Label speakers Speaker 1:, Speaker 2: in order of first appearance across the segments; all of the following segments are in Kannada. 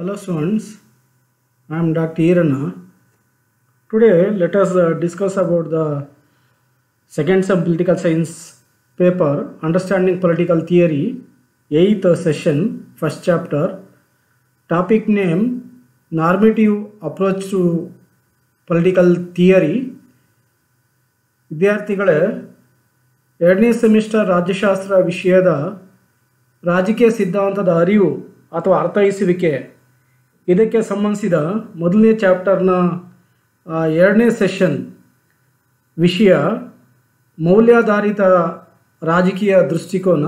Speaker 1: Hello students, I am Dr. Irana. Today let us discuss about the second sem political science paper Understanding Political Theory, 8th session, first chapter. Topic name Normative Approach to Political Theory. ವಿದ್ಯಾರ್ಥಿಗಳೇ, ಎರಡನೇ ಸೆಮಿಸ್ಟರ್ ರಾಜ್ಯಶಾಸ್ತ್ರ ವಿಷಯದ ರಾಜಕೀಯ ಸಿದ್ಧಾಂತದ ಅರಿವು ಅಥವಾ ಅರ್ಥೈಸುವಿಕೆ ಇದಕ್ಕೆ ಸಂಬಂಧಿಸಿದ ಮೊದಲನೇ ಚಾಪ್ಟರ್ನ ಎರಡನೇ ಸೆಷನ್ ವಿಷಯ ಮೌಲ್ಯಾಧಾರಿತ ರಾಜಕೀಯ ದೃಷ್ಟಿಕೋನ.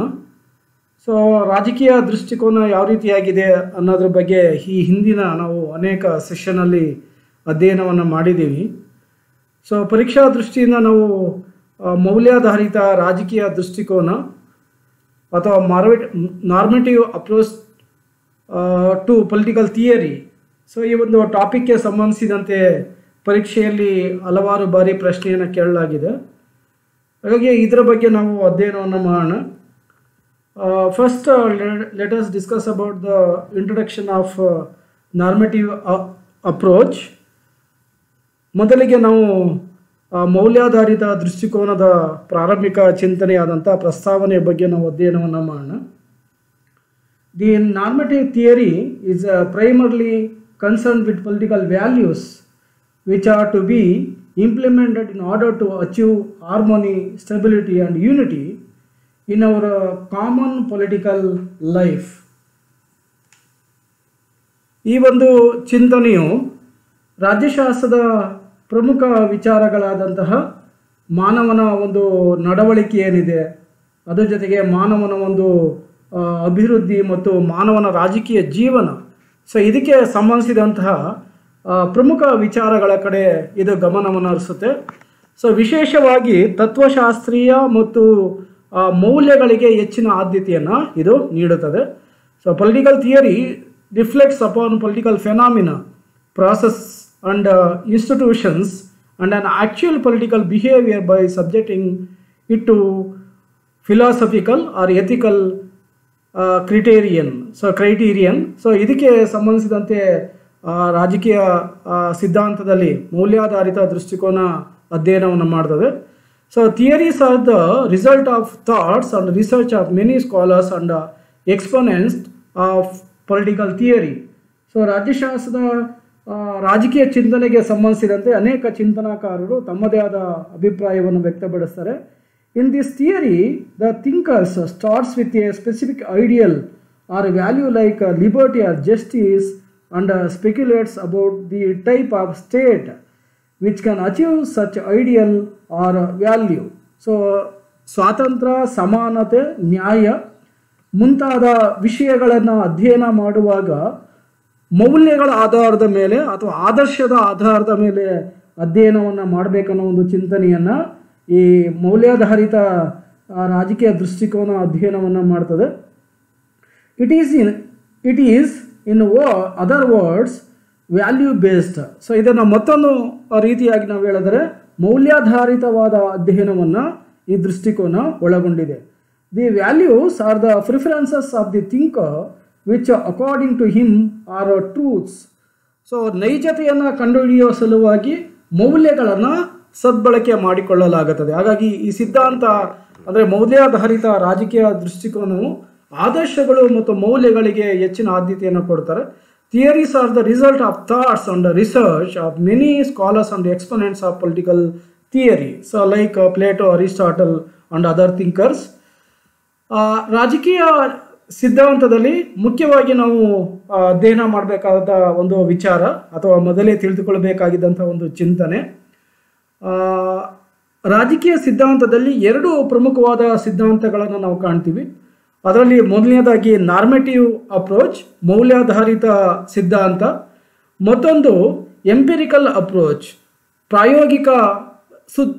Speaker 1: ಸೊ ರಾಜಕೀಯ ದೃಷ್ಟಿಕೋನ ಯಾವ ರೀತಿಯಾಗಿದೆ ಅನ್ನೋದ್ರ ಬಗ್ಗೆ ಈ ಹಿಂದಿನ ನಾವು ಅನೇಕ ಸೆಷನಲ್ಲಿ ಅಧ್ಯಯನವನ್ನು ಮಾಡಿದ್ದೀವಿ. ಸೊ ಪರೀಕ್ಷಾ ದೃಷ್ಟಿಯಿಂದ ನಾವು ಮೌಲ್ಯಾಧಾರಿತ ರಾಜಕೀಯ ದೃಷ್ಟಿಕೋನ ಅಥವಾ normative approach to political theory. So ಈ ಒಂದು ಟಾಪಿಕ್ಗೆ ಸಂಬಂಧಿಸಿದಂತೆ ಪರೀಕ್ಷೆಯಲ್ಲಿ ಹಲವಾರು ಬಾರಿ ಪ್ರಶ್ನೆಯನ್ನು ಕೇಳಲಾಗಿದೆ. ಹಾಗಾಗಿ ಇದರ ಬಗ್ಗೆ ನಾವು ಅಧ್ಯಯನವನ್ನು ಮಾಡೋಣ. First let us discuss about the introduction of normative approach. ಮೊದಲಿಗೆ ನಾವು ಮೌಲ್ಯಾಧಾರಿತ ದೃಷ್ಟಿಕೋನದ ಪ್ರಾರಂಭಿಕ ಚಿಂತನೆಯಾದಂಥ ಪ್ರಸ್ತಾವನೆಯ ಬಗ್ಗೆ ನಾವು ಅಧ್ಯಯನವನ್ನು ಮಾಡೋಣ. The normative theory is primarily concerned with political values which are to be implemented in order to achieve harmony, stability and unity in our common political life. ಈ ಒಂದು ಚಿಂತನೆಯು ರಾಜ್ಯಶಾಸ್ತ್ರದ ಪ್ರಮುಖ ವಿಚಾರಗಳಾದಂತಹ ಮಾನವನ ಒಂದು ನಡವಳಿಕೆ ಏನಿದೆ, ಅದರ ಜೊತೆಗೆ ಮಾನವನ ಒಂದು ಅಭಿವೃದ್ಧಿ ಮತ್ತು ಮಾನವನ ರಾಜಕೀಯ ಜೀವನ, ಸೊ ಇದಕ್ಕೆ ಸಂಬಂಧಿಸಿದಂತಹ ಪ್ರಮುಖ ವಿಚಾರಗಳ ಕಡೆ ಇದು ಗಮನವನ್ನು ಹರಿಸುತ್ತೆ. ಸೊ ವಿಶೇಷವಾಗಿ ತತ್ವಶಾಸ್ತ್ರೀಯ ಮತ್ತು ಮೌಲ್ಯಗಳಿಗೆ ಹೆಚ್ಚಿನ ಆದ್ಯತೆಯನ್ನು ಇದು ನೀಡುತ್ತದೆ. So political theory reflects upon political phenomena, process and institutions and an actual political behavior by subjecting it to philosophical or ethical criterion. So ಇದಕ್ಕೆ ಸಂಬಂಧಿಸಿದಂತೆ ರಾಜಕೀಯ ಸಿದ್ಧಾಂತದಲ್ಲಿ ಮೌಲ್ಯಾಧಾರಿತ ದೃಷ್ಟಿಕೋನ ಅಧ್ಯಯನವನ್ನು ಮಾಡ್ತದೆ. So theories are the result of thoughts and research of many scholars and exponents of political theory. So ರಾಜ್ಯಶಾಸ್ತ್ರದ ರಾಜಕೀಯ ಚಿಂತನೆಗೆ ಸಂಬಂಧಿಸಿದಂತೆ ಅನೇಕ ಚಿಂತನಾಕಾರರು ತಮ್ಮದೇ ಆದ ಅಭಿಪ್ರಾಯವನ್ನು ವ್ಯಕ್ತಪಡಿಸ್ತಾರೆ. In this theory the thinkers starts with a specific ideal or value like liberty or justice and speculates about the type of state which can achieve such ideal or value. So ಸ್ವಾತಂತ್ರ್ಯ, ಸಮಾನತೆ, ನ್ಯಾಯ ಮುಂತಾದ ವಿಷಯಗಳನ್ನು ಅಧ್ಯಯನ ಮಾಡುವಾಗ ಮೌಲ್ಯಗಳ ಆಧಾರದ ಮೇಲೆ ಅಥವಾ ಆದರ್ಶದ ಆಧಾರದ ಮೇಲೆ ಅಧ್ಯಯನವನ್ನು ಮಾಡಬೇಕನ್ನೋ ಒಂದು ಚಿಂತನೆಯನ್ನು ಈ ಮೌಲ್ಯಾಧಾರಿತ ರಾಜಕೀಯ ದೃಷ್ಟಿಕೋನ ಅಧ್ಯಯನವನ್ನು ಮಾಡ್ತದೆ. It is in other words value based. So ಇದನ್ನು ಮತ್ತೊಂದು ರೀತಿಯಾಗಿ ನಾವು ಹೇಳಿದರೆ ಮೌಲ್ಯಾಧಾರಿತವಾದ ಅಧ್ಯಯನವನ್ನು ಈ ದೃಷ್ಟಿಕೋನ ಒಳಗೊಂಡಿದೆ. The values are the preferences of the thinker which according to him are truths. So ನೈಜತೆಯನ್ನು ಕಂಡುಹಿಡಿಯುವ ಸಲುವಾಗಿ ಮೌಲ್ಯಗಳನ್ನು ಸದ್ಬಳಕೆ ಮಾಡಿಕೊಳ್ಳಲಾಗುತ್ತದೆ. ಹಾಗಾಗಿ ಈ ಸಿದ್ಧಾಂತ ಅಂದರೆ ಮೌಲ್ಯಾಧಾರಿತ ರಾಜಕೀಯ ದೃಷ್ಟಿಕೋನವು ಆದರ್ಶಗಳು ಮತ್ತು ಮೌಲ್ಯಗಳಿಗೆ ಹೆಚ್ಚಿನ ಆದ್ಯತೆಯನ್ನು ಕೊಡ್ತಾರೆ. Theories are the result of thoughts and research of many scholars and exponents of political theory. So like Plato, Aristotle and other thinkers. ರಾಜಕೀಯ ಸಿದ್ಧಾಂತದಲ್ಲಿ ಮುಖ್ಯವಾಗಿ ನಾವು ಅಧ್ಯಯನ ಮಾಡಬೇಕಾದ ಒಂದು ವಿಚಾರ ಅಥವಾ ಮೊದಲೇ ತಿಳಿದುಕೊಳ್ಳಬೇಕಾಗಿದ್ದಂಥ ಒಂದು ಚಿಂತನೆ, ರಾಜಕೀಯ ಸಿದ್ಧಾಂತದಲ್ಲಿ ಎರಡು ಪ್ರಮುಖವಾದ ಸಿದ್ಧಾಂತಗಳನ್ನು ನಾವು ಕಾಣ್ತೀವಿ. ಅದರಲ್ಲಿ ಮೊದಲನೇದಾಗಿ ನಾರ್ಮೇಟಿವ್ ಅಪ್ರೋಚ್, ಮೌಲ್ಯಾಧಾರಿತ ಸಿದ್ಧಾಂತ. ಮತ್ತೊಂದು ಎಂಪಿರಿಕಲ್ ಅಪ್ರೋಚ್, ಪ್ರಾಯೋಗಿಕ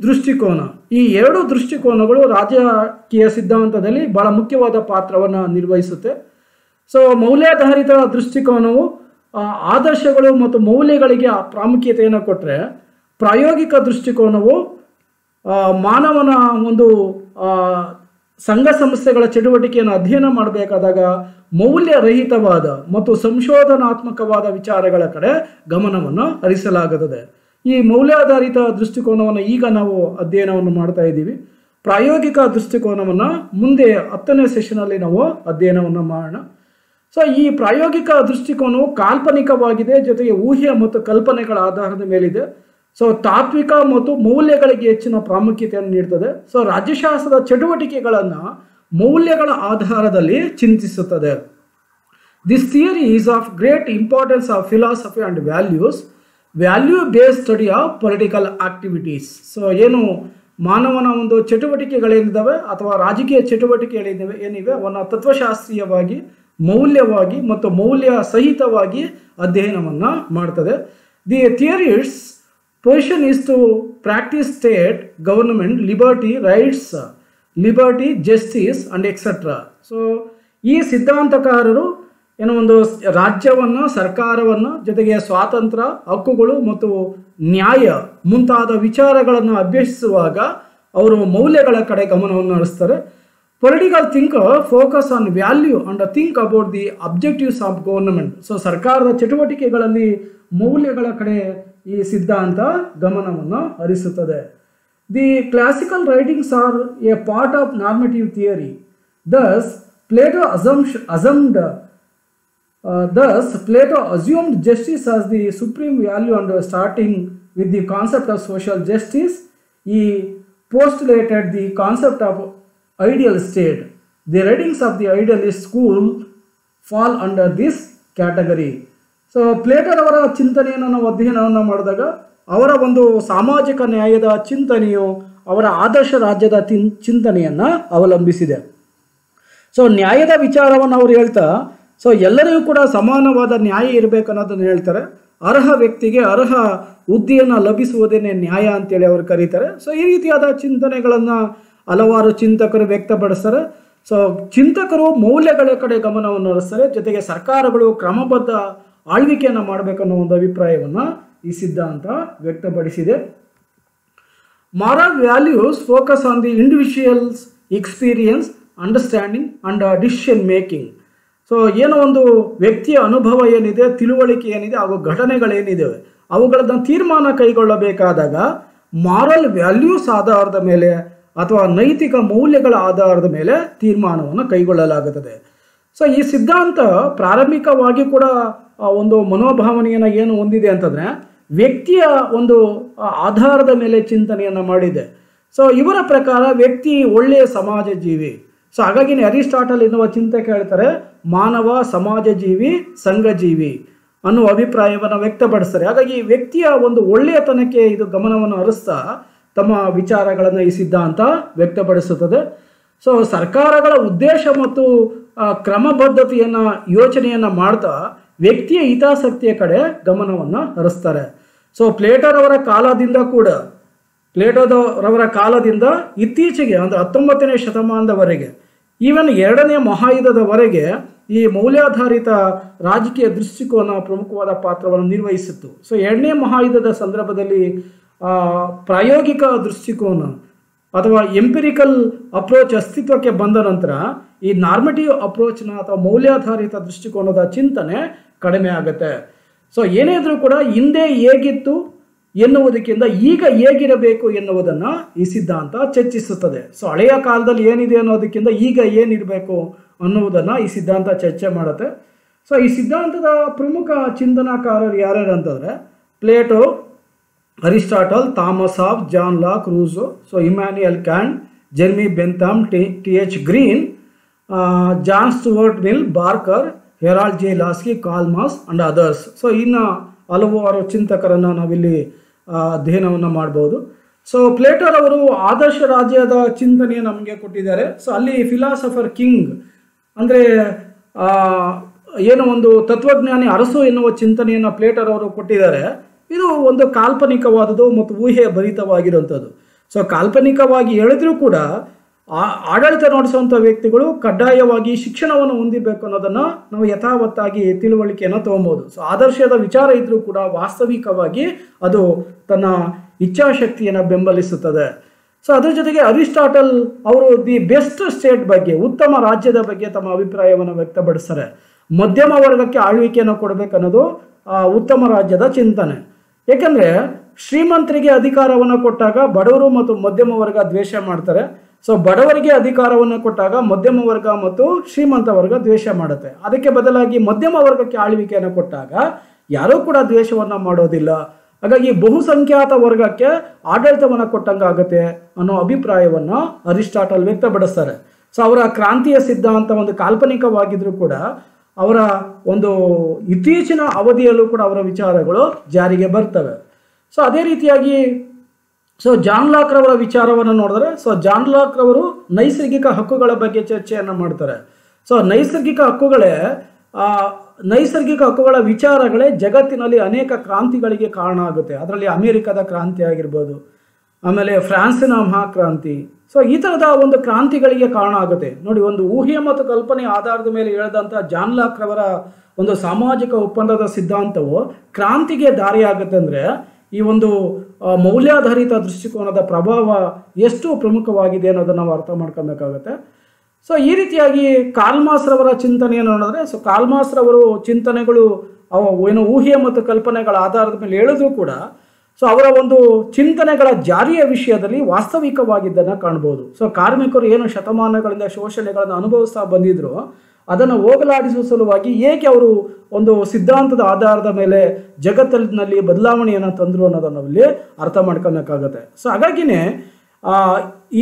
Speaker 1: ದೃಷ್ಟಿಕೋನ. ಈ ಎರಡು ದೃಷ್ಟಿಕೋನಗಳು ರಾಜಕೀಯ ಸಿದ್ಧಾಂತದಲ್ಲಿ ಬಹಳ ಮುಖ್ಯವಾದ ಪಾತ್ರವನ್ನು ನಿರ್ವಹಿಸುತ್ತೆ. ಸೊ ಮೌಲ್ಯಾಧಾರಿತ ದೃಷ್ಟಿಕೋನವು ಆದರ್ಶಗಳು ಮತ್ತು ಮೌಲ್ಯಗಳಿಗೆ ಪ್ರಾಮುಖ್ಯತೆಯನ್ನು ಕೊಟ್ಟರೆ, ಪ್ರಾಯೋಗಿಕ ದೃಷ್ಟಿಕೋನವು ಮಾನವನ ಒಂದು ಸಂಘ ಸಂಸ್ಥೆಗಳ ಚಟುವಟಿಕೆಯನ್ನು ಅಧ್ಯಯನ ಮಾಡಬೇಕಾದಾಗ ಮೌಲ್ಯರಹಿತವಾದ ಮತ್ತು ಸಂಶೋಧನಾತ್ಮಕವಾದ ವಿಚಾರಗಳ ಕಡೆ ಗಮನವನ್ನು ಹರಿಸಲಾಗುತ್ತದೆ. ಈ ಮೌಲ್ಯಾಧಾರಿತ ದೃಷ್ಟಿಕೋನವನ್ನು ಈಗ ನಾವು ಅಧ್ಯಯನವನ್ನು ಮಾಡ್ತಾ ಇದ್ದೀವಿ. ಪ್ರಾಯೋಗಿಕ ದೃಷ್ಟಿಕೋನವನ್ನು ಮುಂದೆ 10ನೇ ಸೆಷನಲ್ಲಿ ನಾವು ಅಧ್ಯಯನವನ್ನು ಮಾಡೋಣ. ಸೊ ಈ ಪ್ರಾಯೋಗಿಕ ದೃಷ್ಟಿಕೋನವು ಕಾಲ್ಪನಿಕವಾಗಿದೆ, ಜೊತೆಗೆ ಊಹೆ ಮತ್ತು ಕಲ್ಪನೆಗಳ ಆಧಾರದ ಮೇಲಿದೆ. ಸೊ ತಾತ್ವಿಕ ಮತ್ತು ಮೌಲ್ಯಗಳಿಗೆ ಹೆಚ್ಚಿನ ಪ್ರಾಮುಖ್ಯತೆಯನ್ನು ನೀಡುತ್ತದೆ. ಸೊ ರಾಜ್ಯಶಾಸ್ತ್ರದ ಚಟುವಟಿಕೆಗಳನ್ನು ಮೌಲ್ಯಗಳ ಆಧಾರದಲ್ಲಿ ಚಿಂತಿಸುತ್ತದೆ. This theory is of great importance of philosophy and value based study of political activities. So ಏನು ಮಾನವನ ಒಂದು ಚಟುವಟಿಕೆಗಳೇನಿದ್ದಾವೆ ಅಥವಾ ರಾಜಕೀಯ ಚಟುವಟಿಕೆಗಳೇನಿವೆ ಅವನ್ನು ತತ್ವಶಾಸ್ತ್ರೀಯವಾಗಿ, ಮೌಲ್ಯವಾಗಿ ಮತ್ತು ಮೌಲ್ಯ ಸಹಿತವಾಗಿ ಅಧ್ಯಯನವನ್ನು ಮಾಡ್ತದೆ. The theories position is to practice state government liberty justice and etcetera. So ಈ ಸಿದ್ಧಾಂತಕಾರರು ಏನೋ ಒಂದು ರಾಜ್ಯವನ್ನು, ಸರ್ಕಾರವನ್ನು, ಜೊತೆಗೆ ಸ್ವಾತಂತ್ರ್ಯ, ಹಕ್ಕುಗಳು ಮತ್ತು ನ್ಯಾಯ ಮುಂತಾದ ವಿಚಾರಗಳನ್ನು ಅಭ್ಯಸಿಸುವಾಗ ಅವರು ಮೌಲ್ಯಗಳ ಕಡೆ ಗಮನವನ್ನು ಹರಿಸ್ತಾರೆ. Political thinker focus on value and think about the objectives of government. So ಸರ್ಕಾರದ ಚಟುವಟಿಕೆಗಳಲ್ಲಿ ಮೌಲ್ಯಗಳ ಕಡೆ ಈ ಸಿದ್ಧಾಂತ ಗಮನವನ್ನು ಹರಿಸುತ್ತದೆ. The classical writings are a part of normative theory. Thus, Plato assumed justice as the supreme value, and starting with the concept of social justice, he postulated the concept of ideal state. The writings of the idealist school fall under this category. So ಪ್ಲೇಟರವರ ಚಿಂತನೆಯನ್ನು ನಾವು ಅಧ್ಯಯನವನ್ನು ಮಾಡಿದಾಗ ಅವರ ಒಂದು ಸಾಮಾಜಿಕ ನ್ಯಾಯದ ಚಿಂತನೆಯು ಅವರ ಆದರ್ಶ ರಾಜ್ಯದ ಚಿಂತನೆಯನ್ನು ಅವಲಂಬಿಸಿದೆ. ಸೊ ನ್ಯಾಯದ ವಿಚಾರವನ್ನು ಅವರು ಹೇಳ್ತಾ, ಸೊ ಎಲ್ಲರಿಗೂ ಕೂಡ ಸಮಾನವಾದ ನ್ಯಾಯ ಇರಬೇಕನ್ನೋದನ್ನು ಹೇಳ್ತಾರೆ. ಅರ್ಹ ವ್ಯಕ್ತಿಗೆ ಅರ್ಹ ಹುದ್ದೆಯನ್ನು ಲಭಿಸುವುದೇನೆ ನ್ಯಾಯ ಅಂತೇಳಿ ಅವರು ಕರೀತಾರೆ. ಸೊ ಈ ರೀತಿಯಾದ ಚಿಂತನೆಗಳನ್ನು ಹಲವಾರು ಚಿಂತಕರು ವ್ಯಕ್ತಪಡಿಸ್ತಾರೆ. ಸೊ ಚಿಂತಕರು ಮೌಲ್ಯಗಳ ಕಡೆ ಗಮನವನ್ನು ಹರಿಸ್ತಾರೆ, ಜೊತೆಗೆ ಸರ್ಕಾರಗಳು ಕ್ರಮಬದ್ಧ ಆಳ್ವಿಕೆಯನ್ನು ಮಾಡಬೇಕನ್ನೋ ಒಂದು ಅಭಿಪ್ರಾಯವನ್ನು ಈ ಸಿದ್ಧಾಂತ ವ್ಯಕ್ತಪಡಿಸಿದೆ. Moral values focus on the individuals experience, understanding and decision making. So ಏನೋ ಒಂದು ವ್ಯಕ್ತಿಯ ಅನುಭವ ಏನಿದೆ, ತಿಳುವಳಿಕೆ ಏನಿದೆ, ಹಾಗೂ ಘಟನೆಗಳೇನಿದೆ ಅವುಗಳನ್ನು ತೀರ್ಮಾನ ಕೈಗೊಳ್ಳಬೇಕಾದಾಗ ಮಾರಲ್ ವ್ಯಾಲ್ಯೂಸ್ ಆಧಾರದ ಮೇಲೆ ಅಥವಾ ನೈತಿಕ ಮೌಲ್ಯಗಳ ಆಧಾರದ ಮೇಲೆ ತೀರ್ಮಾನವನ್ನು ಕೈಗೊಳ್ಳಲಾಗುತ್ತದೆ. ಸೊ ಈ ಸಿದ್ಧಾಂತ ಪ್ರಾರಂಭಿಕವಾಗಿ ಕೂಡ ಒಂದು ಮನೋಭಾವನೆಯನ್ನು ಏನು ಹೊಂದಿದೆ ಅಂತಂದರೆ ವ್ಯಕ್ತಿಯ ಒಂದು ಆಧಾರದ ಮೇಲೆ ಚಿಂತನೆಯನ್ನು ಮಾಡಿದೆ. ಸೊ ಇವರ ಪ್ರಕಾರ ವ್ಯಕ್ತಿ ಒಳ್ಳೆಯ ಸಮಾಜ ಜೀವಿ. ಸೊ ಹಾಗಾಗಿ ಅರಿಸ್ಟಾಟಲ್ ಎನ್ನುವ ಚಿಂತಕ ಹೇಳ್ತಾರೆ ಮಾನವ ಸಮಾಜ ಜೀವಿ, ಸಂಘಜೀವಿ ಅನ್ನುವ ಅಭಿಪ್ರಾಯವನ್ನು ವ್ಯಕ್ತಪಡಿಸ್ತಾರೆ. ಹಾಗಾಗಿ ವ್ಯಕ್ತಿಯ ಒಂದು ಒಳ್ಳೆಯತನಕ್ಕೆ ಇದು ಗಮನವನ್ನು ಹರಿಸ್ತಾ ತಮ್ಮ ವಿಚಾರಗಳನ್ನು ಈ ಸಿದ್ಧಾಂತ ವ್ಯಕ್ತಪಡಿಸುತ್ತದೆ. ಸೊ ಸರ್ಕಾರಗಳ ಉದ್ದೇಶ ಮತ್ತು ಕ್ರಮಬದ್ಧತೆಯನ್ನು ಯೋಚನೆಯನ್ನು ಮಾಡ್ತಾ ವ್ಯಕ್ತಿಯ ಹಿತಾಸಕ್ತಿಯ ಕಡೆ ಗಮನವನ್ನು ಹರಿಸ್ತಾರೆ. ಸೊ ಪ್ಲೇಟೋರವರ ಕಾಲದಿಂದ ಇತ್ತೀಚೆಗೆ ಅಂದರೆ 19ನೇ ಶತಮಾನದವರೆಗೆ, ಈವನ್ 2ನೇ ಮಹಾಯುದ್ಧದವರೆಗೆ ಈ ಮೌಲ್ಯಾಧಾರಿತ ರಾಜಕೀಯ ದೃಷ್ಟಿಕೋನ ಪ್ರಮುಖವಾದ ಪಾತ್ರವನ್ನು ನಿರ್ವಹಿಸಿತ್ತು. ಸೊ 2ನೇ ಮಹಾಯುದ್ಧದ ಸಂದರ್ಭದಲ್ಲಿ ಪ್ರಾಯೋಗಿಕ ದೃಷ್ಟಿಕೋನ ಅಥವಾ ಎಂಪಿರಿಕಲ್ ಅಪ್ರೋಚ್ ಅಸ್ತಿತ್ವಕ್ಕೆ ಬಂದ ನಂತರ ಈ ನಾರ್ಮೇಟಿವ್ ಅಪ್ರೋಚ್ನ ಅಥವಾ ಮೌಲ್ಯಾಧಾರಿತ ದೃಷ್ಟಿಕೋನದ ಚಿಂತನೆ ಕಡಿಮೆ ಆಗುತ್ತೆ. ಸೊ ಏನೇ ಇದ್ರೂ ಕೂಡ ಹಿಂದೆ ಹೇಗಿತ್ತು ಎನ್ನುವುದಕ್ಕಿಂತ ಈಗ ಹೇಗಿರಬೇಕು ಎನ್ನುವುದನ್ನು ಈ ಸಿದ್ಧಾಂತ ಚರ್ಚಿಸುತ್ತದೆ. ಸೊ ಹಳೆಯ ಕಾಲದಲ್ಲಿ ಏನಿದೆ ಅನ್ನೋದಕ್ಕಿಂತ ಈಗ ಏನಿರಬೇಕು ಅನ್ನುವುದನ್ನು ಈ ಸಿದ್ಧಾಂತ ಚರ್ಚೆ ಮಾಡುತ್ತೆ. ಸೊ ಈ ಸಿದ್ಧಾಂತದ ಪ್ರಮುಖ ಚಿಂತನಾಕಾರರು ಯಾರ್ಯಾರು ಅಂತಂದರೆ Plato, Aristotle, Thomas Hobbes, John Locke, Rousseau, so Immanuel Kant, Jeremy Bentham, T H. Green, John Stuart Mill, Barker, Harold J Laski, Karl Marx and others. So ಇನ್ನು ಹಲವಾರು ಚಿಂತಕರನ್ನು ನಾವಿಲ್ಲಿ ಅಧ್ಯಯನವನ್ನು ಮಾಡ್ಬೋದು. ಸೊ ಪ್ಲೇಟೋರವರು ಆದರ್ಶ ರಾಜ್ಯದ ಚಿಂತನೆಯನ್ನು ನಮಗೆ ಕೊಟ್ಟಿದ್ದಾರೆ. ಸೊ ಅಲ್ಲಿ ಫಿಲಾಸಫರ್ ಕಿಂಗ್ ಅಂದರೆ ಏನು ಒಂದು ತತ್ವಜ್ಞಾನಿ ಅರಸು ಎನ್ನುವ ಚಿಂತನೆಯನ್ನು ಪ್ಲೇಟೋರವರು ಕೊಟ್ಟಿದ್ದಾರೆ. ಇದು ಒಂದು ಕಾಲ್ಪನಿಕವಾದದ್ದು ಮತ್ತು ಊಹೆ ಭರಿತವಾಗಿರುವಂಥದ್ದು. ಸೊ ಕಾಲ್ಪನಿಕವಾಗಿ ಹೇಳಿದ್ರೂ ಕೂಡ ಆಡಳಿತ ನಡೆಸುವಂಥ ವ್ಯಕ್ತಿಗಳು ಕಡ್ಡಾಯವಾಗಿ ಶಿಕ್ಷಣವನ್ನು ಹೊಂದಿರಬೇಕು ಅನ್ನೋದನ್ನು ನಾವು ಯಥಾವತ್ತಾಗಿ ತಿಳುವಳಿಕೆಯನ್ನು ತೊಗೊಬೋದು. ಸೊ ಆದರ್ಶದ ವಿಚಾರ ಇದ್ದರೂ ಕೂಡ ವಾಸ್ತವಿಕವಾಗಿ ಅದು ತನ್ನ ಇಚ್ಛಾಶಕ್ತಿಯನ್ನು ಬೆಂಬಲಿಸುತ್ತದೆ. ಸೊ ಅದ್ರ ಜೊತೆಗೆ ಅರಿಸ್ಟಾಟಲ್ ಅವರು ದಿ ಬೆಸ್ಟ್ ಸ್ಟೇಟ್ ಬಗ್ಗೆ, ಉತ್ತಮ ರಾಜ್ಯದ ಬಗ್ಗೆ ತಮ್ಮ ಅಭಿಪ್ರಾಯವನ್ನು ವ್ಯಕ್ತಪಡಿಸ್ತಾರೆ. ಮಧ್ಯಮ ವರ್ಗಕ್ಕೆ ಆಳ್ವಿಕೆಯನ್ನು ಕೊಡಬೇಕನ್ನೋದು ಉತ್ತಮ ರಾಜ್ಯದ ಚಿಂತನೆ. ಏಕೆಂದರೆ ಶ್ರೀಮಂತರಿಗೆ ಅಧಿಕಾರವನ್ನು ಕೊಟ್ಟಾಗ ಬಡವರು ಮತ್ತು ಮಧ್ಯಮ ವರ್ಗ ದ್ವೇಷ ಮಾಡ್ತಾರೆ. ಸೊ ಬಡವರಿಗೆ ಅಧಿಕಾರವನ್ನು ಕೊಟ್ಟಾಗ ಮಧ್ಯಮ ವರ್ಗ ಮತ್ತು ಶ್ರೀಮಂತ ವರ್ಗ ದ್ವೇಷ ಮಾಡುತ್ತೆ. ಅದಕ್ಕೆ ಬದಲಾಗಿ ಮಧ್ಯಮ ವರ್ಗಕ್ಕೆ ಆಳ್ವಿಕೆಯನ್ನು ಕೊಟ್ಟಾಗ ಯಾರೂ ಕೂಡ ದ್ವೇಷವನ್ನು ಮಾಡೋದಿಲ್ಲ. ಹಾಗಾಗಿ ಬಹುಸಂಖ್ಯಾತ ವರ್ಗಕ್ಕೆ ಆಡಳಿತವನ್ನು ಕೊಟ್ಟಂಗಾಗುತ್ತೆ ಅನ್ನೋ ಅಭಿಪ್ರಾಯವನ್ನು ಅರಿಸ್ಟಾಟಲ್ ವ್ಯಕ್ತಪಡಿಸ್ತಾರೆ. ಸೊ ಅವರ ಕ್ರಾಂತಿಯ ಸಿದ್ಧಾಂತ ಒಂದು ಕಾಲ್ಪನಿಕವಾಗಿದ್ರೂ ಕೂಡ ಅವರ ಒಂದು ಇತ್ತೀಚಿನ ಅವಧಿಯಲ್ಲೂ ಕೂಡ ಅವರ ವಿಚಾರಗಳು ಜಾರಿಗೆ ಬರ್ತವೆ. ಸೊ ಅದೇ ರೀತಿಯಾಗಿ ಜಾನ್ ಲಾಕ್ ರವರ ವಿಚಾರವನ್ನು ನೋಡಿದ್ರೆ, ಜಾನ್ ಲಾಕ್ ರವರು ನೈಸರ್ಗಿಕ ಹಕ್ಕುಗಳ ಬಗ್ಗೆ ಚರ್ಚೆಯನ್ನು ಮಾಡ್ತಾರೆ. ನೈಸರ್ಗಿಕ ಹಕ್ಕುಗಳ ವಿಚಾರಗಳೇ ಜಗತ್ತಿನಲ್ಲಿ ಅನೇಕ ಕ್ರಾಂತಿಗಳಿಗೆ ಕಾರಣ ಆಗುತ್ತೆ. ಅದರಲ್ಲಿ ಅಮೆರಿಕದ ಕ್ರಾಂತಿ ಆಗಿರ್ಬೋದು, ಆಮೇಲೆ ಫ್ರಾನ್ಸಿನ ಮಹಾಕ್ರಾಂತಿ. ಈ ಥರದ ಒಂದು ಕ್ರಾಂತಿಗಳಿಗೆ ಕಾರಣ ಆಗುತ್ತೆ. ನೋಡಿ, ಒಂದು ಊಹೆ ಮತ್ತು ಕಲ್ಪನೆ ಆಧಾರದ ಮೇಲೆ ಹೇಳಿದಂಥ ಜಾನ್ ಲಾಕ್ ರವರ ಒಂದು ಸಾಮಾಜಿಕ ಒಪ್ಪಂದದ ಸಿದ್ಧಾಂತವು ಕ್ರಾಂತಿಗೆ ದಾರಿಯಾಗುತ್ತೆ. ಅಂದರೆ ಈ ಒಂದು ಮೌಲ್ಯಾಧಾರಿತ ದೃಷ್ಟಿಕೋನದ ಪ್ರಭಾವ ಎಷ್ಟು ಪ್ರಮುಖವಾಗಿದೆ ಅನ್ನೋದನ್ನು ನಾವು ಅರ್ಥ ಮಾಡ್ಕೊಬೇಕಾಗತ್ತೆ. ಈ ರೀತಿಯಾಗಿ ಕಾರ್ಲ್ ಮಾರ್ಕ್ಸ್ ರವರ ಚಿಂತನೆಯನ್ನು ನೋಡಿದ್ರೆ, ಕಾರ್ಲ್ ಮಾರ್ಕ್ಸ್ ರವರು ಚಿಂತನೆಗಳು ಏನು ಊಹೆ ಮತ್ತು ಕಲ್ಪನೆಗಳ ಆಧಾರದ ಮೇಲೆ ಹೇಳಿದ್ರು ಕೂಡ ಅವರ ಒಂದು ಚಿಂತನೆಗಳ ಜಾರಿಯ ವಿಷಯದಲ್ಲಿ ವಾಸ್ತವಿಕವಾಗಿದ್ದನ್ನು ಕಾಣ್ಬೋದು. ಕಾರ್ಮಿಕರು ಏನು ಶತಮಾನಗಳಿಂದ ಶೋಷಣೆಗಳನ್ನು ಅನುಭವಿಸ್ತಾ ಬಂದಿದ್ರು, ಅದನ್ನು ಹೋಗಲಾಡಿಸುವ ಸಲುವಾಗಿ ಏಕೆ ಅವರು ಒಂದು ಸಿದ್ಧಾಂತದ ಆಧಾರದ ಮೇಲೆ ಜಗತ್ತಿನಲ್ಲಿ ಬದಲಾವಣೆಯನ್ನು ತಂದರು ಅನ್ನೋದನ್ನು ಅಲ್ಲಿ ಅರ್ಥ ಮಾಡ್ಕೊಬೇಕಾಗತ್ತೆ. ಹಾಗಾಗಿನೇ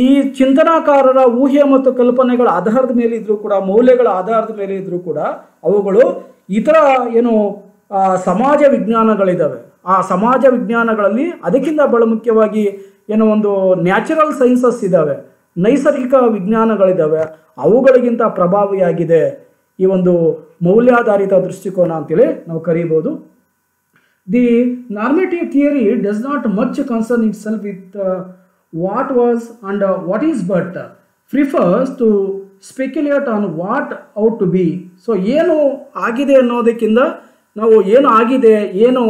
Speaker 1: ಈ ಚಿಂತನಾಕಾರರ ಊಹೆ ಮತ್ತು ಕಲ್ಪನೆಗಳ ಆಧಾರದ ಮೇಲೆ ಇದ್ರೂ ಕೂಡ, ಮೌಲ್ಯಗಳ ಆಧಾರದ ಮೇಲೆ ಇದ್ರೂ ಕೂಡ, ಅವುಗಳು ಇತರ ಏನು ಸಮಾಜ ವಿಜ್ಞಾನಗಳಿದ್ದಾವೆ. ಆ ಸಮಾಜ ವಿಜ್ಞಾನಗಳಲ್ಲಿ ಅದಕ್ಕಿಂತ ಬಹಳ ಮುಖ್ಯವಾಗಿ ಏನೋ ಒಂದು ನ್ಯಾಚುರಲ್ ಸೈನ್ಸಸ್ ಇದ್ದಾವೆ, ನೈಸರ್ಗಿಕ ವಿಜ್ಞಾನಗಳಿದ್ದಾವೆ, ಅವುಗಳಿಗಿಂತ ಪ್ರಭಾವಿಯಾಗಿದೆ ಈ ಒಂದು ಮೌಲ್ಯಾಧಾರಿತ ದೃಷ್ಟಿಕೋನ ಅಂತೇಳಿ ನಾವು ಕರೀಬೋದು. The normative theory does not much concern itself with what was and what is, but prefers to speculate on what ought to be. ಏನು ಆಗಿದೆ ಅನ್ನೋದಕ್ಕಿಂತ, ನಾವು ಏನು ಆಗಿದೆ, ಏನು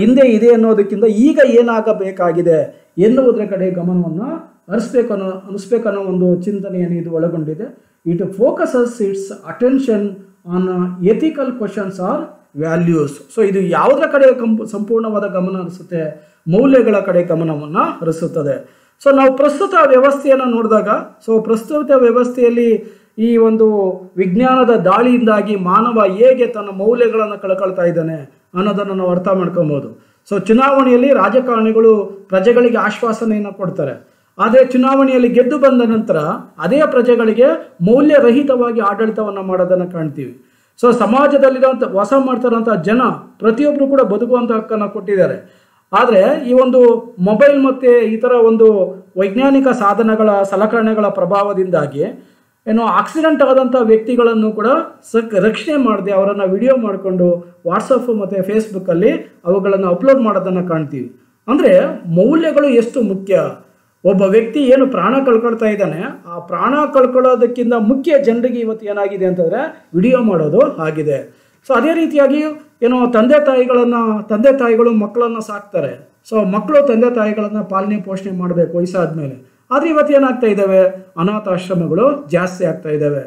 Speaker 1: ಹಿಂದೆ ಇದೆ ಅನ್ನೋದಕ್ಕಿಂತ ಈಗ ಏನಾಗಬೇಕಾಗಿದೆ ಎನ್ನುವುದರ ಕಡೆ ಗಮನವನ್ನು ಹರಿಸ್ಬೇಕನ್ನೋ ಒಂದು ಚಿಂತನೆಯನ್ನು ಇದು ಒಳಗೊಂಡಿದೆ. It focuses it's attention on ethical questions are values. ಇದು ಯಾವುದರ ಕಡೆ ಸಂಪೂರ್ಣವಾದ ಗಮನ ಹರಿಸುತ್ತೆ? ಮೌಲ್ಯಗಳ ಕಡೆ ಗಮನವನ್ನು ಹರಿಸುತ್ತದೆ. ನಾವು ಪ್ರಸ್ತುತ ವ್ಯವಸ್ಥೆಯನ್ನು ನೋಡಿದಾಗ, ಪ್ರಸ್ತುತ ವ್ಯವಸ್ಥೆಯಲ್ಲಿ ಈ ಒಂದು ವಿಜ್ಞಾನದ ದಾಳಿಯಿಂದಾಗಿ ಮಾನವ ಹೇಗೆ ತನ್ನ ಮೌಲ್ಯಗಳನ್ನು ಕಳ್ಕೊಳ್ತಾ ಇದ್ದಾನೆ ಅನ್ನೋದನ್ನು ನಾವು ಅರ್ಥ ಮಾಡ್ಕೊಬೋದು. ಚುನಾವಣೆಯಲ್ಲಿ ರಾಜಕಾರಣಿಗಳು ಪ್ರಜೆಗಳಿಗೆ ಆಶ್ವಾಸನೆಯನ್ನು ಕೊಡ್ತಾರೆ, ಆದರೆ ಚುನಾವಣೆಯಲ್ಲಿ ಗೆದ್ದು ಬಂದ ನಂತರ ಅದೇ ಪ್ರಜೆಗಳಿಗೆ ಮೌಲ್ಯರಹಿತವಾಗಿ ಆಡಳಿತವನ್ನು ಮಾಡೋದನ್ನು ಕಾಣ್ತೀವಿ. ಸಮಾಜದಲ್ಲಿರುವಂಥ ವಾಸ ಮಾಡ್ತಾರಂಥ ಜನ ಪ್ರತಿಯೊಬ್ಬರು ಕೂಡ ಬದುಕುವಂಥ ಹಕ್ಕನ್ನು ಕೊಟ್ಟಿದ್ದಾರೆ. ಆದರೆ ಈ ಒಂದು ಮೊಬೈಲ್ ಮತ್ತು ಇತರ ಒಂದು ವೈಜ್ಞಾನಿಕ ಸಾಧನಗಳ ಸಲಕರಣೆಗಳ ಪ್ರಭಾವದಿಂದಾಗಿ ಏನೋ ಆಕ್ಸಿಡೆಂಟ್ ಆದಂಥ ವ್ಯಕ್ತಿಗಳನ್ನು ಕೂಡ ರಕ್ಷಣೆ ಮಾಡದೆ ಅವರನ್ನು ವಿಡಿಯೋ ಮಾಡಿಕೊಂಡು ವಾಟ್ಸಪ್ ಮತ್ತು ಫೇಸ್ಬುಕ್ಕಲ್ಲಿ ಅವುಗಳನ್ನು ಅಪ್ಲೋಡ್ ಮಾಡೋದನ್ನು ಕಾಣ್ತೀವಿ. ಅಂದರೆ ಮೌಲ್ಯಗಳು ಎಷ್ಟು ಮುಖ್ಯ. ಒಬ್ಬ ವ್ಯಕ್ತಿ ಏನು ಪ್ರಾಣ ಕಳ್ಕೊಳ್ತಾ ಇದ್ದಾನೆ, ಆ ಪ್ರಾಣ ಕಳ್ಕೊಳ್ಳೋದಕ್ಕಿಂತ ಮುಖ್ಯ ಜನರಿಗೆ ಇವತ್ತು ಏನಾಗಿದೆ ಅಂತಂದರೆ ವಿಡಿಯೋ ಮಾಡೋದು ಆಗಿದೆ. ಅದೇ ರೀತಿಯಾಗಿ ಏನೋ ತಂದೆ ತಾಯಿಗಳು ಮಕ್ಕಳನ್ನು ಸಾಕ್ತಾರೆ. ಮಕ್ಕಳು ತಂದೆ ತಾಯಿಗಳನ್ನು ಪಾಲನೆ ಪೋಷಣೆ ಮಾಡಬೇಕು ವಯಸ್ಸಾದ್ಮೇಲೆ. ಆದರೆ ಇವತ್ತು ಏನಾಗ್ತಾ ಇದ್ದಾವೆ, ಅನಾಥಾಶ್ರಮಗಳು ಜಾಸ್ತಿ ಆಗ್ತಾ ಇದ್ದಾವೆ.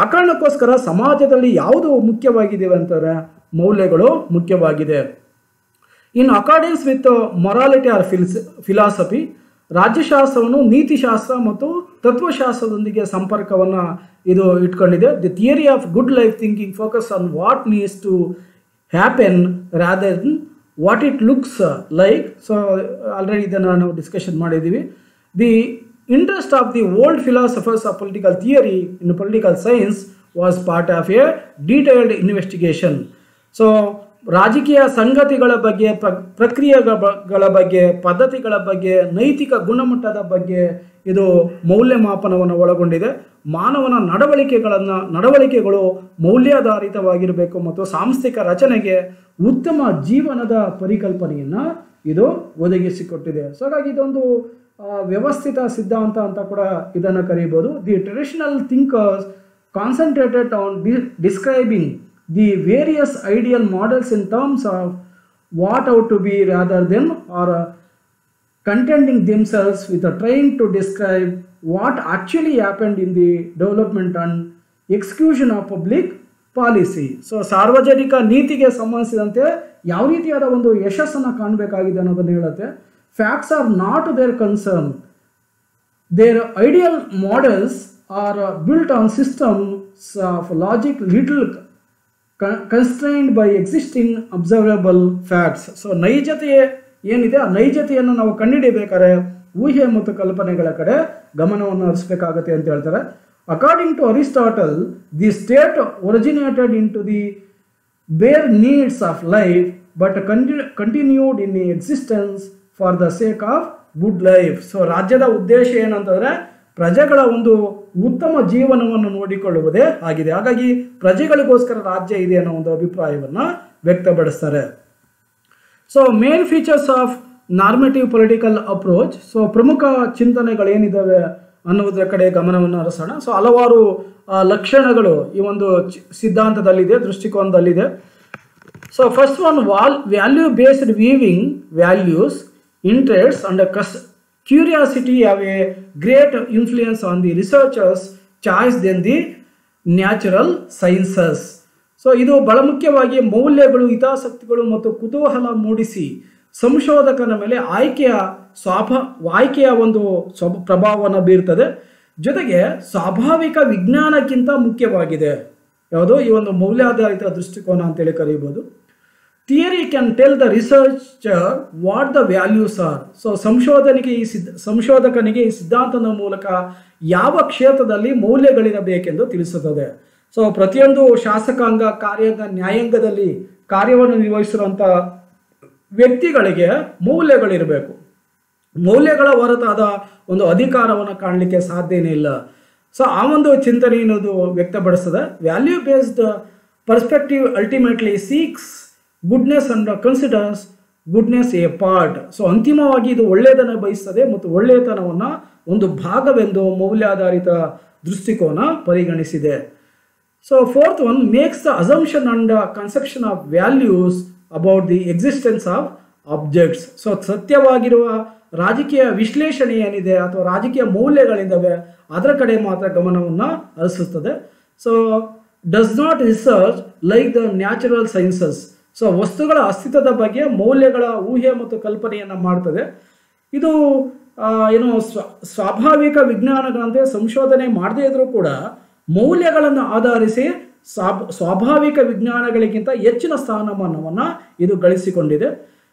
Speaker 1: ಆ ಕಾರಣಕ್ಕೋಸ್ಕರ ಸಮಾಜದಲ್ಲಿ ಯಾವುದು ಮುಖ್ಯವಾಗಿದ್ದಾವೆ ಅಂತಂದರೆ ಮೌಲ್ಯಗಳು ಮುಖ್ಯವಾಗಿದೆ. In accordings with morality or philosophy, ರಾಜ್ಯಶಾಸ್ತ್ರವನ್ನು ನೀತಿಶಾಸ್ತ್ರ ಮತ್ತು ತತ್ವಶಾಸ್ತ್ರದೊಂದಿಗೆ ಸಂಪರ್ಕವನ್ನು ಇದು ಇಟ್ಕೊಂಡಿದೆ. The theory of good life thinking focus on what needs to happen rather than what it looks like. Already ಇದನ್ನು ನಾವು ಡಿಸ್ಕಷನ್ ಮಾಡಿದ್ದೀವಿ. The interest of the old philosophers of political theory in political science was part of a detailed investigation. ರಾಜಕೀಯ ಸಂಗತಿಗಳ ಬಗ್ಗೆ, ಪ್ರಕ್ರಿಯೆಗಳ ಬಗ್ಗೆ, ಪದ್ಧತಿಗಳ ಬಗ್ಗೆ, ನೈತಿಕ ಗುಣಮಟ್ಟದ ಬಗ್ಗೆ ಇದು ಮೌಲ್ಯಮಾಪನವನ್ನು ಒಳಗೊಂಡಿದೆ. ಮಾನವನ ನಡವಳಿಕೆಗಳು ಮೌಲ್ಯಾಧಾರಿತವಾಗಿರಬೇಕು ಮತ್ತು ಸಾಂಸ್ಥಿಕ ರಚನೆಗೆ ಉತ್ತಮ ಜೀವನದ ಪರಿಕಲ್ಪನೆಯನ್ನು ಇದು ಒದಗಿಸಿಕೊಟ್ಟಿದೆ. ಹಾಗಾಗಿ ಇದೊಂದು ವ್ಯವಸ್ಥಿತ ಸಿದ್ಧಾಂತ ಅಂತ ಕೂಡ ಇದನ್ನು ಕರೀಬೋದು. The traditional thinkers concentrated on describing the various ideal models in terms of what ought to be rather than or contending themselves with trying to describe what actually happened in the development and execution of public policy. So ಸಾರ್ವಜನಿಕ ನೀತಿಗೆ ಸಂಬಂಧಿಸಿದಂತೆ ಯಾವ ರೀತಿಯಾದ ಒಂದು ಯಶಸ್ಸನ್ನು ಕಾಣಬೇಕಾಗಿದೆ ಅನ್ನೋದನ್ನು ಹೇಳುತ್ತೆ. Facts are not their concern, their ideal models are built on systems of logic little constrained by existing observable facts. So ನೈಜತೆ ಏನಿದೆ ಆ ನೈಜತೆಯನ್ನು ನಾವು ಕಂಡುಹಿಡಿಯಬೇಕಾದ್ರೆ ಊಹೆ ಮತ್ತು ಕಲ್ಪನೆಗಳ ಕಡೆ ಗಮನವನ್ನು ಹರಿಸಬೇಕಾಗತ್ತೆ ಅಂತ ಹೇಳ್ತಾರೆ. According to Aristotle, the state originated into the bare needs of life but continued in existence for the sake of good life. So ರಾಜ್ಯದ ಉದ್ದೇಶ ಏನಂತಂದರೆ ಪ್ರಜೆಗಳ ಒಂದು ಉತ್ತಮ ಜೀವನವನ್ನು ನೋಡಿಕೊಳ್ಳುವುದೇ ಆಗಿದೆ. ಹಾಗಾಗಿ ಪ್ರಜೆಗಳಿಗೋಸ್ಕರ ರಾಜ್ಯ ಇದೆ ಅನ್ನೋ ಒಂದು ಅಭಿಪ್ರಾಯವನ್ನು ವ್ಯಕ್ತಪಡಿಸ್ತಾರೆ. So main features of normative political approach. So ಪ್ರಮುಖ ಚಿಂತನೆಗಳೇನಿದ್ದಾವೆ ಅನ್ನೋದರ ಕಡೆ ಗಮನವನ್ನು ಹರಿಸೋಣ. ಸೊ ಹಲವಾರು ಲಕ್ಷಣಗಳು ಈ ಒಂದು ಸಿದ್ಧಾಂತದಲ್ಲಿದೆ, ದೃಷ್ಟಿಕೋನದಲ್ಲಿದೆ. So first one, value based viewing values, interest and curiosity have a great influence on the researchers choice than the natural sciences. So ಇದು ಬಹಳ ಮುಖ್ಯವಾಗಿ ಮೌಲ್ಯಗಳು, ಹಿತಾಸಕ್ತಿಗಳು ಮತ್ತು ಕುತೂಹಲ ಮೂಡಿಸಿ ಸಂಶೋಧಕನ ಮೇಲೆ ಆಯ್ಕೆಯ ಒಂದು ಪ್ರಭಾವವನ್ನು ಬೀರ್ತದೆ. ಜೊತೆಗೆ ಸ್ವಾಭಾವಿಕ ವಿಜ್ಞಾನಕ್ಕಿಂತ ಮುಖ್ಯವಾಗಿದೆ ಯಾವುದು ಈ ಒಂದು ಮೌಲ್ಯಾಧಾರಿತ ದೃಷ್ಟಿಕೋನ ಅಂತೇಳಿ ಕರೀಬೋದು. Theory can tell the researcher what the values are. So ಸಂಶೋಧಕನಿಗೆ ಈ ಸಿದ್ಧಾಂತದ ಮೂಲಕ ಯಾವ ಕ್ಷೇತ್ರದಲ್ಲಿ ಮೌಲ್ಯಗಳಿರಬೇಕೆಂದು ತಿಳಿಸುತ್ತದೆ. ಸೊ ಪ್ರತಿಯೊಂದು ಶಾಸಕಾಂಗ, ಕಾರ್ಯಾಂಗ, ನ್ಯಾಯಾಂಗದಲ್ಲಿ ಕಾರ್ಯವನ್ನು ನಿರ್ವಹಿಸಿರುವಂಥ ವ್ಯಕ್ತಿಗಳಿಗೆ ಮೌಲ್ಯಗಳಿರಬೇಕು. ಮೌಲ್ಯಗಳ ಹೊರತಾದ ಒಂದು ಅಧಿಕಾರವನ್ನು ಕಾಣಲಿಕ್ಕೆ ಸಾಧ್ಯನೇ ಇಲ್ಲ. ಸೊ ಆ ಒಂದು ಚಿಂತನೆ ಅನ್ನೋದು ವ್ಯಕ್ತಪಡಿಸ್ತದೆ. Value based perspective ultimately seeks goodness and considers goodness a part. So ಅಂತಿಮವಾಗಿ ಇದು ಒಳ್ಳೆಯದನ್ನು ಬಯಸ್ತದೆ ಮತ್ತು ಒಳ್ಳೆಯತನವನ್ನು ಒಂದು ಭಾಗವೆಂದು ಮೌಲ್ಯಾಧಾರಿತ ದೃಷ್ಟಿಕೋನ ಪರಿಗಣಿಸಿದೆ. So fourth one, makes the assumption and conception of values about the existence of objects. So ಸತ್ಯವಾಗಿರುವ ರಾಜಕೀಯ ವಿಶ್ಲೇಷಣೆ ಏನಿದೆ ಅಥವಾ ರಾಜಕೀಯ ಮೌಲ್ಯಗಳಿದ್ದಾವೆ ಅದರ ಕಡೆ ಮಾತ್ರ ಗಮನವನ್ನು ಹರಿಸುತ್ತದೆ. So does not research like the natural sciences. So ವಸ್ತುಗಳ ಅಸ್ತಿತ್ವದ ಬಗ್ಗೆ ಮೌಲ್ಯಗಳ ಊಹೆ ಮತ್ತು ಕಲ್ಪನೆಯನ್ನು ಮಾಡ್ತದೆ. ಇದು ಸ್ವಾಭಾವಿಕ ವಿಜ್ಞಾನಗಳಂತೆ ಸಂಶೋಧನೆ ಮಾಡದೇ ಇದ್ರೂ ಕೂಡ ಮೌಲ್ಯಗಳನ್ನು ಆಧರಿಸಿ ಸ್ವಾಭಾವಿಕ ವಿಜ್ಞಾನಗಳಿಗಿಂತ ಹೆಚ್ಚಿನ ಸ್ಥಾನಮಾನವನ್ನು ಇದು ಗಳಿಸಿಕೊಂಡಿದೆ.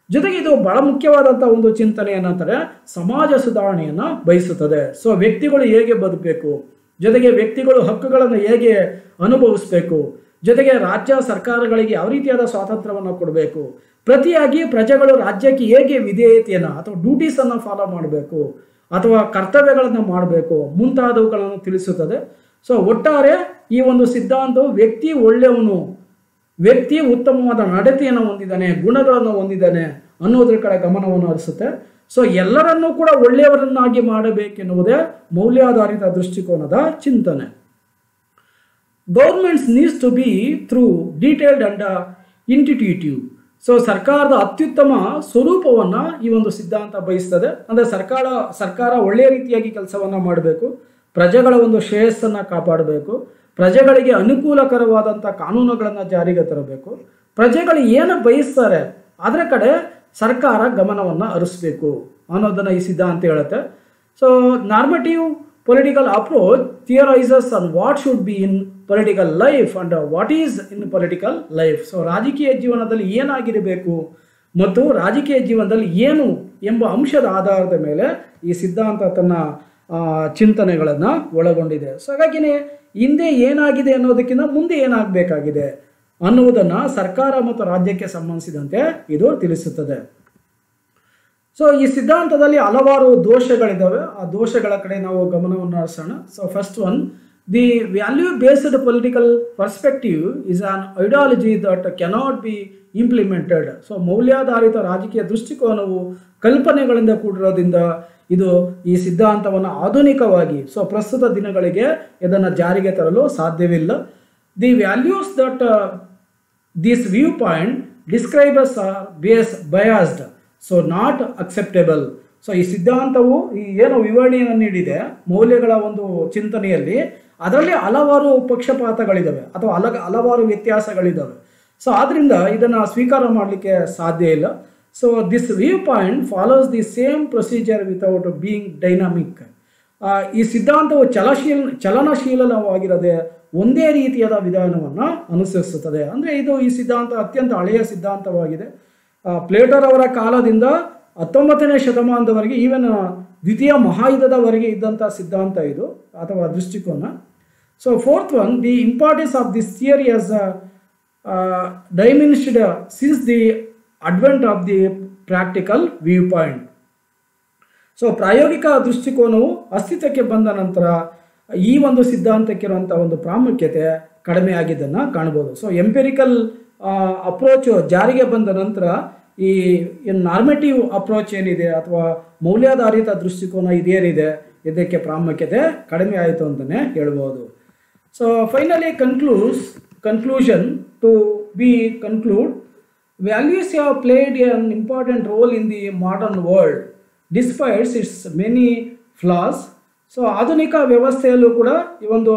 Speaker 1: ಜೊತೆಗೆ ಇದು ಬಹಳ ಮುಖ್ಯವಾದಂಥ ಒಂದು ಚಿಂತನೆ ಏನಂತಾರೆ, ಸಮಾಜ ಸುಧಾರಣೆಯನ್ನು ಬಯಸುತ್ತದೆ. ಸೊ ವ್ಯಕ್ತಿಗಳು ಹೇಗೆ ಬದುಕಬೇಕು, ಜೊತೆಗೆ ವ್ಯಕ್ತಿಗಳು ಹಕ್ಕುಗಳನ್ನು ಹೇಗೆ ಅನುಭವಿಸಬೇಕು, ಜೊತೆಗೆ ರಾಜ್ಯ ಸರ್ಕಾರಗಳಿಗೆ ಯಾವ ರೀತಿಯಾದ ಸ್ವಾತಂತ್ರ್ಯವನ್ನು ಕೊಡಬೇಕು, ಪ್ರತಿಯಾಗಿ ಪ್ರಜೆಗಳು ರಾಜ್ಯಕ್ಕೆ ಹೇಗೆ ವಿಧೇಯತೆಯನ್ನು ಅಥವಾ ಡ್ಯೂಟೀಸನ್ನು ಫಾಲೋ ಮಾಡಬೇಕು ಅಥವಾ ಕರ್ತವ್ಯಗಳನ್ನು ಮಾಡಬೇಕು ಮುಂತಾದವುಗಳನ್ನು ತಿಳಿಸುತ್ತದೆ. ಸೊ ಒಟ್ಟಾರೆ ಈ ಒಂದು ಸಿದ್ಧಾಂತವು ವ್ಯಕ್ತಿ ಒಳ್ಳೆಯವನು, ವ್ಯಕ್ತಿ ಉತ್ತಮವಾದ ನಡತೆಯನ್ನು ಹೊಂದಿದ್ದಾನೆ, ಗುಣಗಳನ್ನು ಹೊಂದಿದ್ದಾನೆ ಅನ್ನೋದ್ರ ಕಡೆ ಗಮನವನ್ನು ಹರಿಸುತ್ತೆ. ಸೊ ಎಲ್ಲರನ್ನೂ ಕೂಡ ಒಳ್ಳೆಯವರನ್ನಾಗಿ ಮಾಡಬೇಕೆನ್ನುವುದೇ ಮೌಲ್ಯಾಧಾರಿತ ದೃಷ್ಟಿಕೋನದ ಚಿಂತನೆ. Governments needs to be through detailed and intuitive. So ಸರ್ಕಾರದ ಅತ್ಯುತ್ತಮ ಸ್ವರೂಪವನ್ನು ಈ ಒಂದು ಸಿದ್ಧಾಂತ ಬಯಸ್ತದೆ. ಅಂದರೆ ಸರ್ಕಾರ ಒಳ್ಳೆಯ ರೀತಿಯಾಗಿ ಕೆಲಸವನ್ನು ಮಾಡಬೇಕು, ಪ್ರಜೆಗಳ ಒಂದು ಶ್ರೇಯಸ್ಸನ್ನು ಕಾಪಾಡಬೇಕು, ಪ್ರಜೆಗಳಿಗೆ ಅನುಕೂಲಕರವಾದಂಥ ಕಾನೂನುಗಳನ್ನು ಜಾರಿಗೆ ತರಬೇಕು, ಪ್ರಜೆಗಳು ಏನು ಬಯಸ್ತಾರೆ ಅದರ ಕಡೆ ಸರ್ಕಾರ ಗಮನವನ್ನು ಹರಿಸಬೇಕು ಅನ್ನೋದನ್ನು ಈ ಸಿದ್ಧಾಂತ ಹೇಳುತ್ತೆ. So normative political approach theorises on what should be in political life and what is in political life. So ರಾಜಕೀಯ ಜೀವನದಲ್ಲಿ ಏನಾಗಿರಬೇಕು ಮತ್ತು ರಾಜಕೀಯ ಜೀವನದಲ್ಲಿ ಏನು ಎಂಬ ಅಂಶದ ಆಧಾರದ ಮೇಲೆ ಈ ಸಿದ್ಧಾಂತ ತನ್ನ ಚಿಂತನೆಗಳನ್ನು ಒಳಗೊಂಡಿದೆ. ಸೊ ಹಾಗಾಗಿನೇ ಹಿಂದೆ ಏನಾಗಿದೆ ಅನ್ನೋದಕ್ಕಿಂತ ಮುಂದೆ ಏನಾಗಬೇಕಾಗಿದೆ ಅನ್ನುವುದನ್ನು ಸರ್ಕಾರ ಮತ್ತು ರಾಜ್ಯಕ್ಕೆ ಸಂಬಂಧಿಸಿದಂತೆ ಇದು ತಿಳಿಸುತ್ತದೆ. ಸೊ ಈ ಸಿದ್ಧಾಂತದಲ್ಲಿ ಹಲವಾರು ದೋಷಗಳಿದ್ದಾವೆ, ಆ ದೋಷಗಳ ಕಡೆ ನಾವು ಗಮನವನ್ನು ಹರಿಸೋಣ. So first one, the value based political perspective is an ideology that cannot be implemented. So ಮೌಲ್ಯಾಧಾರಿತ ರಾಜಕೀಯ ದೃಷ್ಟಿಕೋನವು ಕಲ್ಪನೆಗಳಿಂದ ಕೂಡಿರೋದ್ರಿಂದ ಇದು ಈ ಸಿದ್ಧಾಂತವನ್ನು ಆಧುನಿಕವಾಗಿ ಪ್ರಸ್ತುತ ದಿನಗಳಿಗೆ ಇದನ್ನು ಜಾರಿಗೆ ತರಲು ಸಾಧ್ಯವಿಲ್ಲ. The values that this view point describes are base biased, so not acceptable. So ಈ ಸಿದ್ಧಾಂತವು ಈ ಏನು ವಿವರಣೆಯನ್ನು ನೀಡಿದೆ ಮೌಲ್ಯಗಳ ಒಂದು ಚಿಂತನೆಯಲ್ಲಿ, ಅದರಲ್ಲಿ ಹಲವಾರು ಪಕ್ಷಪಾತಗಳಿದ್ದಾವೆ ಅಥವಾ ಹಲವಾರು ವ್ಯತ್ಯಾಸಗಳಿದ್ದಾವೆ. ಸೊ ಆದ್ದರಿಂದ ಇದನ್ನು ಸ್ವೀಕಾರ ಮಾಡಲಿಕ್ಕೆ ಸಾಧ್ಯ ಇಲ್ಲ. So this view point follows the same procedure without being dynamic. ಈ ಸಿದ್ಧಾಂತವು ಚಲನಶೀಲವಾಗಿರದೆ ಒಂದೇ ರೀತಿಯಾದ ವಿಧಾನವನ್ನು ಅನುಸರಿಸುತ್ತದೆ. ಅಂದರೆ ಈ ಸಿದ್ಧಾಂತ ಅತ್ಯಂತ ಹಳೆಯ ಸಿದ್ಧಾಂತವಾಗಿದೆ. ಪ್ಲೇಟೋರವರ ಕಾಲದಿಂದ 19ನೇ ಶತಮಾನದವರೆಗೆ, ಈವನ್ ದ್ವಿತೀಯ ಮಹಾಯುದ್ಧದವರೆಗೆ ಇದ್ದಂಥ ಸಿದ್ಧಾಂತ ಇದು ಅಥವಾ ದೃಷ್ಟಿಕೋನ. So fourth one, the importance of this theory as diminished since the advent of the practical view point. So ಪ್ರಾಯೋಗಿಕ ದೃಷ್ಟಿಕೋನವು ಅಸ್ತಿತ್ವಕ್ಕೆ ಬಂದ ನಂತರ ಈ ಒಂದು ಸಿದ್ಧಾಂತಕ್ಕಿರುವಂಥ ಒಂದು ಪ್ರಾಮುಖ್ಯತೆ ಕಡಿಮೆ ಆಗಿದ್ದನ್ನು ಕಾಣ್ಬೋದು. ಸೊ ಎಂಪಿರಿಕಲ್ ಅಪ್ರೋಚ್ ಜಾರಿಗೆ ಬಂದ ನಂತರ ಈ ನಾರ್ಮೇಟಿವ್ ಅಪ್ರೋಚ್ ಏನಿದೆ ಅಥವಾ ಮೌಲ್ಯಾಧಾರಿತ ದೃಷ್ಟಿಕೋನ ಇದೇನಿದೆ ಇದಕ್ಕೆ ಪ್ರಾಮುಖ್ಯತೆ ಕಡಿಮೆ ಆಯಿತು ಅಂತಲೇ ಹೇಳ್ಬೋದು. So finally conclusion to be conclude, values have played an important role in the modern world despite its many flaws. So ಆಧುನಿಕ ವ್ಯವಸ್ಥೆಯಲ್ಲೂ ಕೂಡ ಈ ಒಂದು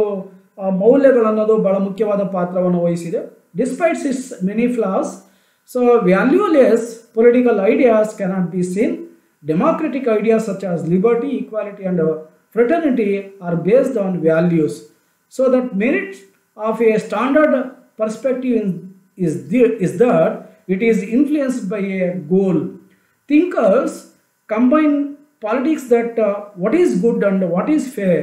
Speaker 1: ಮೌಲ್ಯಗಳನ್ನೋದು ಬಹಳ ಮುಖ್ಯವಾದ ಪಾತ್ರವನ್ನು ವಹಿಸಿದೆ. Despites its many flaws, so valueless political ideas cannot be seen. Democratic ideas such as liberty, equality and fraternity are based on values. So that merit of a standard perspective is that it is influenced by a goal. Thinkers combine politics that what is good and what is fair.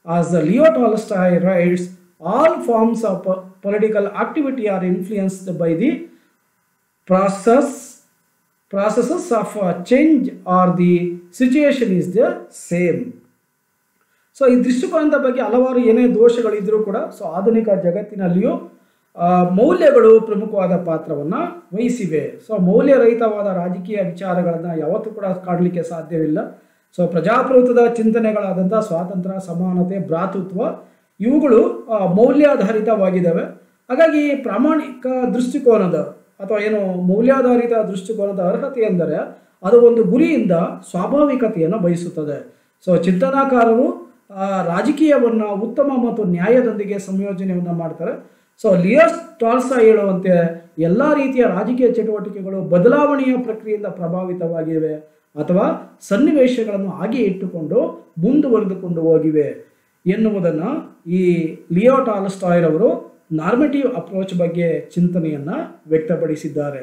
Speaker 1: As Leo Tolstoy writes, all forms of political activity are influenced by the processes of change or the situation is the same. So ಈ ದೃಷ್ಟಿಕೋನದ ಬಗ್ಗೆ ಹಲವಾರು ಏನೇ ದೋಷಗಳಿದ್ರೂ ಕೂಡ ಸೊ ಆಧುನಿಕ ಜಗತ್ತಿನಲ್ಲಿಯೂ ಮೌಲ್ಯಗಳು ಪ್ರಮುಖವಾದ ಪಾತ್ರವನ್ನು ವಹಿಸಿವೆ. ಸೊ ಮೌಲ್ಯರಹಿತವಾದ ರಾಜಕೀಯ ವಿಚಾರಗಳನ್ನು ಯಾವತ್ತೂ ಕೂಡ ಕಾಡಲಿಕ್ಕೆ ಸಾಧ್ಯವಿಲ್ಲ. ಸೊ ಪ್ರಜಾಪ್ರಭುತ್ವದ ಚಿಂತನೆಗಳಾದಂಥ ಸ್ವಾತಂತ್ರ್ಯ, ಸಮಾನತೆ, ಭ್ರಾತೃತ್ವ ಇವುಗಳು ಮೌಲ್ಯಾಧಾರಿತವಾಗಿದ್ದಾವೆ. ಹಾಗಾಗಿ ಪ್ರಾಮಾಣಿಕ ದೃಷ್ಟಿಕೋನದ ಅಥವಾ ಏನು ಮೌಲ್ಯಾಧಾರಿತ ದೃಷ್ಟಿಕೋನದ ಅರ್ಹತೆ ಎಂದರೆ ಅದು ಒಂದು ಗುರಿಯಿಂದ ಸ್ವಾಭಾವಿಕತೆಯನ್ನು ಬಯಸುತ್ತದೆ. ಸೊ ಚಿಂತನಾಕಾರರು ರಾಜಕೀಯವನ್ನು ಉತ್ತಮ ಮತ್ತು ನ್ಯಾಯದೊಂದಿಗೆ ಸಂಯೋಜನೆಯನ್ನು ಮಾಡ್ತಾರೆ. ಸೊ ಲಿಯೋ ಟಾಲ್ಸ್ಟಾಯ್ ಹೇಳುವಂತೆ ಎಲ್ಲ ರೀತಿಯ ರಾಜಕೀಯ ಚಟುವಟಿಕೆಗಳು ಬದಲಾವಣೆಯ ಪ್ರಕ್ರಿಯೆಯಿಂದ ಪ್ರಭಾವಿತವಾಗಿವೆ ಅಥವಾ ಸನ್ನಿವೇಶಗಳನ್ನು ಹಾಗೆ ಇಟ್ಟುಕೊಂಡು ಮುಂದುವರೆದುಕೊಂಡು ಹೋಗಿವೆ ಎನ್ನುವುದನ್ನು ಈ ಲಿಯೋ ಟಾಲ್ಸ್ಟಾಯ್ ರವರು ನಾರ್ಮೇಟಿವ್ ಅಪ್ರೋಚ್ ಬಗ್ಗೆ ಚಿಂತನೆಯನ್ನು ವ್ಯಕ್ತಪಡಿಸಿದ್ದಾರೆ.